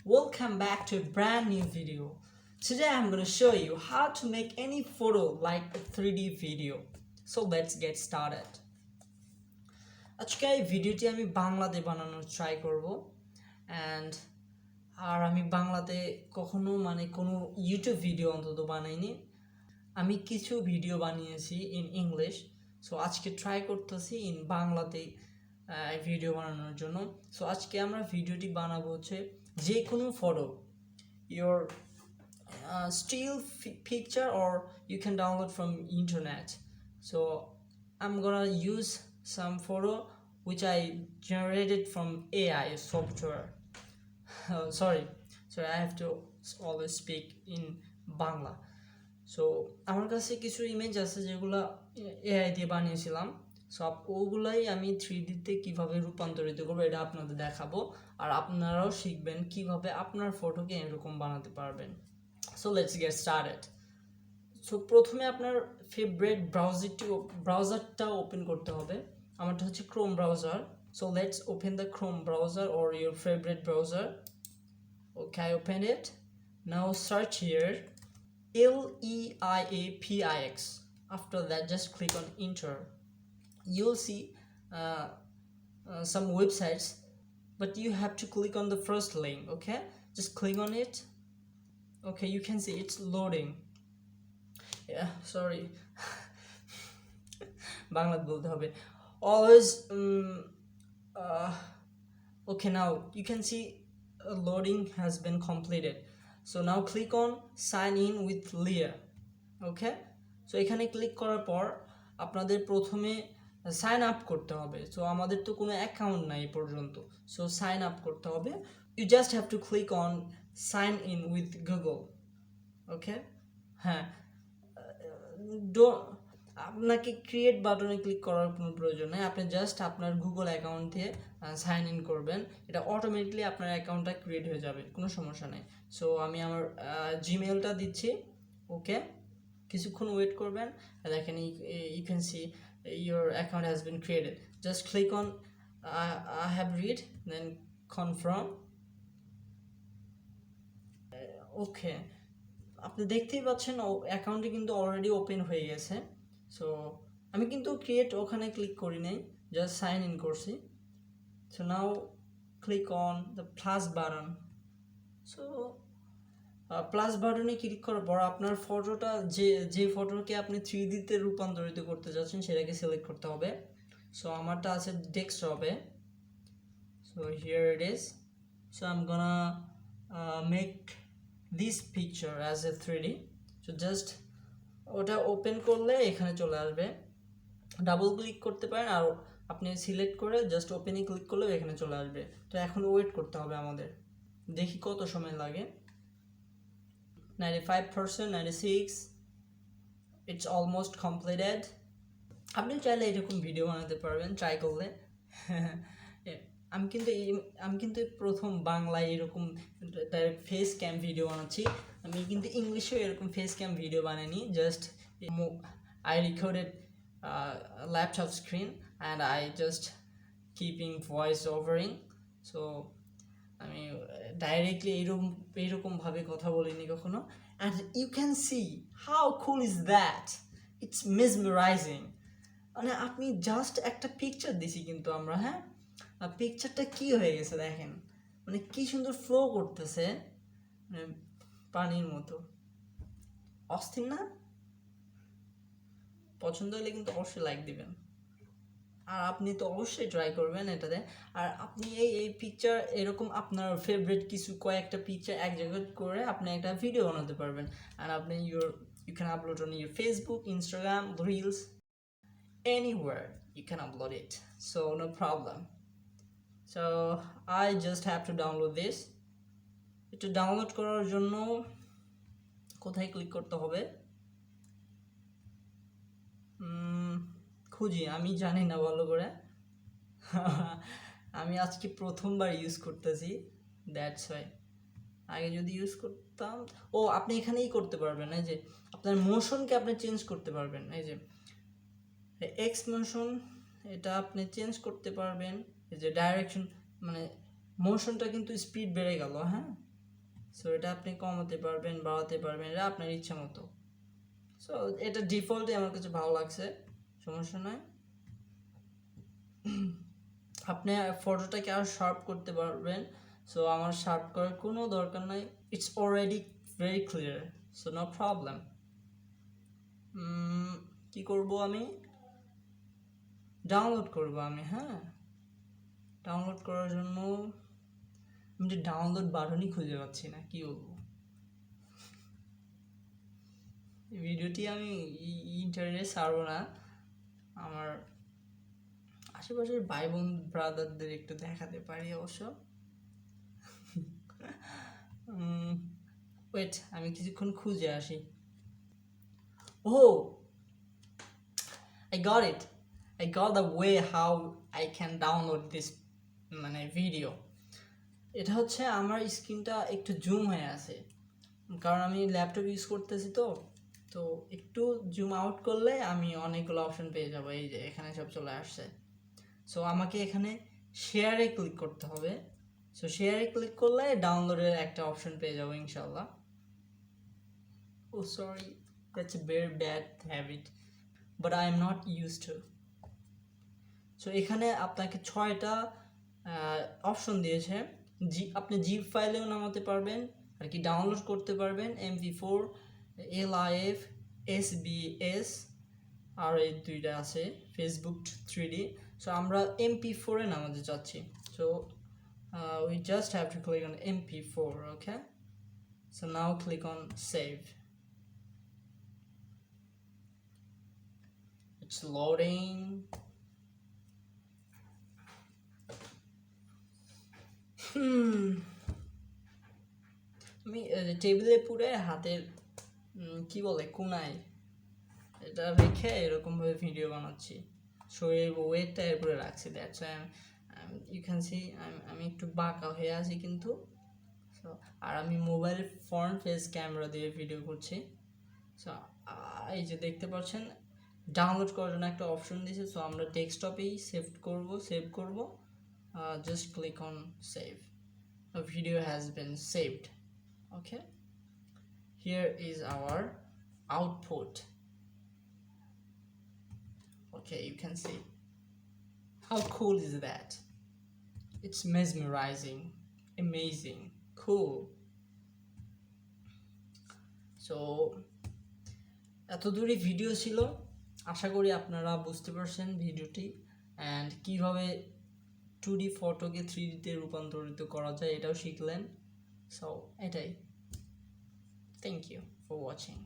Welcome back to a brand new video. Today I'm going to show you how to make any photo like a 3D video. So let's get started. আজকে এই ভিডিওটি আমি বাংলাতে বানানোর try করব and আমি বাংলাতে কখনো কোনো ইউটিউব ভিডিও অন্তত বানাইনি আমি কিছু ভিডিও বানিয়েছি ইন ইংলিশ সো আজকে ট্রাই করতেছি ইন বাংলাতে ভিডিও বানানোর জন্য সো আজকে আমরা ভিডিওটি বানাবো হচ্ছে যে কোনো photo your still picture or you can download from internet. So I'm gonna use some photo which I generated from AI software. Sorry, I have to always speak in Bangla. So আমার কাছে কিছু image আছে যেগুলো AI দিয়ে বানিয়েছিলাম so ওগুলাই আমি 3D তে কিভাবে রূপান্তরিত করব এটা আপনাদের দেখাবো আর আপনারাও শিখবেন কিভাবে আপনার ফটোকে এরকম বানাতে পারবেন so let's get started so প্রথমে আপনার ফেভারিট ব্রাউজারটা ওপেন করতে হবে আমারটা হচ্ছে Chrome browser so let's open the Chrome browser or your favorite browser. Okay, I opened it. Now search here LEIAPIX. After that, just click on enter. You'll see some websites, but you have to click on the first link. Okay, just click on it. Okay, you can see it's loading. Yeah, sorry. Bangla bolte hobe. Always. Okay, now you can see loading has been completed. So now click on sign in with Leah. Okay, so এখানে click করার পর আপনাদের প্রথমে sign up করতে হবে so আমাদের তো কোনো অ্যাকাউন্ট নাই পর্যন্ত সো সাইন আপ করতে হবে you just have to click on sign in with Google okay হ্যাঁ আপনাকে ক্রিয়েট বাটনে ক্লিক করার কোনো প্রয়োজন নেই আপনি জাস্ট আপনার গুগল অ্যাকাউন্ট দিয়ে সাইন ইন করবেন এটা অটোমেটিকলি আপনার অ্যাকাউন্টটা ক্রিয়েট হয়ে যাবে কোনো সমস্যা নেই সো আমি আমার জিমেলটা দিচ্ছি ওকে কিছুক্ষণ ওয়েট করবেন দেখেন you can see your account has been created just click on I have read then confirm okay আপনি দেখতেই পাচ্ছেন অ্যাকাউন্টটি কিন্তু অলরেডি ওপেন হয়ে গেছে সো আমি কিন্তু ক্রিয়েট ওখানে ক্লিক করি নাই জাস্ট সাইন ইন করছি so now click on the plus button so plus বাটনে ক্লিক করার পর আপনার ফটোটা যে ফটোকে আপনি 3D তে রূপান্তরিত করতে যাচ্ছেন সেটাকে সিলেক্ট করতে হবে সো আমারটা আছে ডেস্কটপে so here it is so I am gonna make this picture as a 3D so just ওটা ওপেন করলে এখানে চলে আসবে ডাবল ক্লিক করতে পারেন আর আপনি সিলেক্ট করে জাস্ট ওপেনে ক্লিক করলে এখানে চলে আসবে তো এখন ওয়েট করতে হবে আমাদের দেখি কত সময় লাগে 95%, 96, it's almost completed. আপনি চাইলে এরকম ভিডিও বানাতে পারবেন ট্রাই করলে আমি কিন্তু প্রথম বাংলায় এরকম ডাইরেক্ট ফেস ক্যাম ভিডিও বানাচ্ছি আমি কিন্তু ইংলিশেও এরকম ফেস ক্যাম ভিডিও বানাইনি just I recorded laptop screen and I just keeping voice overing so আমি ডাইরেক্টলি এইরকম ভাবে কথা বলিনি কখনো and you can see how cool is that it's mesmerizing মানে আপনি জাস্ট একটা পিকচার দিছি কিন্তু আমরা হ্যাঁ আর পিকচারটা কি হয়ে গেছে দেখেন মানে কি সুন্দর ফ্লো করতেছে মানে পানির মতো অস্থির না পছন্দ হলে কিন্তু অবশ্যই লাইক দিবেন আর আপনি তো অবশ্যই ট্রাই করবেন এটাতে আর আপনি এই পিকচার এরকম আপনার ফেভারিট কিছু কয়েকটা পিকচার এক জায়গায় করে আপনি একটা ভিডিও বানাতে পারবেন আর আপনি you can upload on your Facebook, Instagram, Reels, anywhere you can upload it so no problem so I just have to download this এটা ডাউনলোড করার জন্য কোথায় ক্লিক করতে হবে খুঁজি আমি জানি না ভালো করে আমি আজকে প্রথমবার ইউজ করতেছি দ্যাটস ওয়াই আগে যদি ইউজ করতাম আপনি এখানেই করতে পারবেন এই যে আপনার মোশনকে আপনি চেঞ্জ করতে পারবেন এই যে এক্স মোশন এটা আপনি চেঞ্জ করতে পারবেন এই যে ডাইরেকশন মানে মোশনটা কিন্তু স্পিড বেড়ে গেল হ্যাঁ সো এটা আপনি কমাতে পারবেন, বাড়াতে পারবেন, এটা আপনার ইচ্ছা মতো। সো এটা ডিফল্টই আমার কাছে ভালো লাগছে, সমস্যা নয়। আপনি ফটোটাকে আরও শার্প করতে পারবেন। সো আমার শার্প করার কোনো দরকার নাই, it's already very clear, so no problem. কি করব আমি, ডাউনলোড করব আমি। হ্যাঁ, ডাউনলোড করার জন্য আমি ডাউনলোড বাটনই খুঁজে পাচ্ছি না, কি বলবো। ভিডিওটি আমি ইন্টারনেটে ছাড়বো না, আমার আশেপাশের ভাই বোন ব্রাদারদের একটু দেখাতে পারি অবশ্য। ওয়েট, আমি কিছুক্ষণ খুঁজে আসি। ও, I got it. I got the way how I can download this মানে ভিডিও। এটা হচ্ছে আমার স্ক্রিনটা একটু জুম হয়ে আছে, কারণ আমি ল্যাপটপ ইউজ করতেছি। তো একটু জুম আউট করলে আমি অনেকগুলো অপশন পেয়ে যাবো। এই যে এখানে সব চলে আসছে। সো আমাকে এখানে শেয়ারে ক্লিক করতে হবে। সো শেয়ারে ক্লিক করলে ডাউনলোডের একটা অপশন পেয়ে যাবো ইনশাল্লাহ। Oh sorry, that's a very bad habit, but I am not use to. So এখানে আপনাকে 6টা অপশন দিয়েছে। আপনি জিপ ফাইলেও নামাতে পারবেন, আর কি ডাউনলোড করতে পারবেন, MP4, LIF, SBS, আর এই 2টা আছে ফেসবুক 3D। সো আমরা MP4-এ নামাতে চাচ্ছি। So we just have to click on MP4. Okay, so now click on save. It's loading. আমি টেবিলে পুরে হাতের কি বলে কোনায় এটা রেখে এরকমভাবে ভিডিও বানাচ্ছি, শরীরের ওয়েটটা এরপরে রাখছি। দ্যাটস ইউ ক্যান সি আমি একটু বাঁকা হয়ে আছি কিন্তু। সো আর আমি মোবাইল ফ্রন্ট ফেস ক্যামেরা দিয়ে ভিডিও করছি। সো এই যে দেখতে পাচ্ছেন ডাউনলোড করার জন্য একটা অপশন দিয়েছে। সো আমরা ডেস্কটপেই সেভ করব। Just click on save. A video has been saved. Okay, here is our output. Okay, you can see how cool is that. It's mesmerizing, amazing, cool. So এত দূরই video ছিল, আশা করি আপনারা বুঝতে পারছেন ভিডিওটি অ্যান্ড কিভাবে 2D ফটোকে 3Dতে রূপান্তরিত করা যায় এটাও শিখলেন। সো এটাই, থ্যাংক ইউ ফর ওয়াচিং।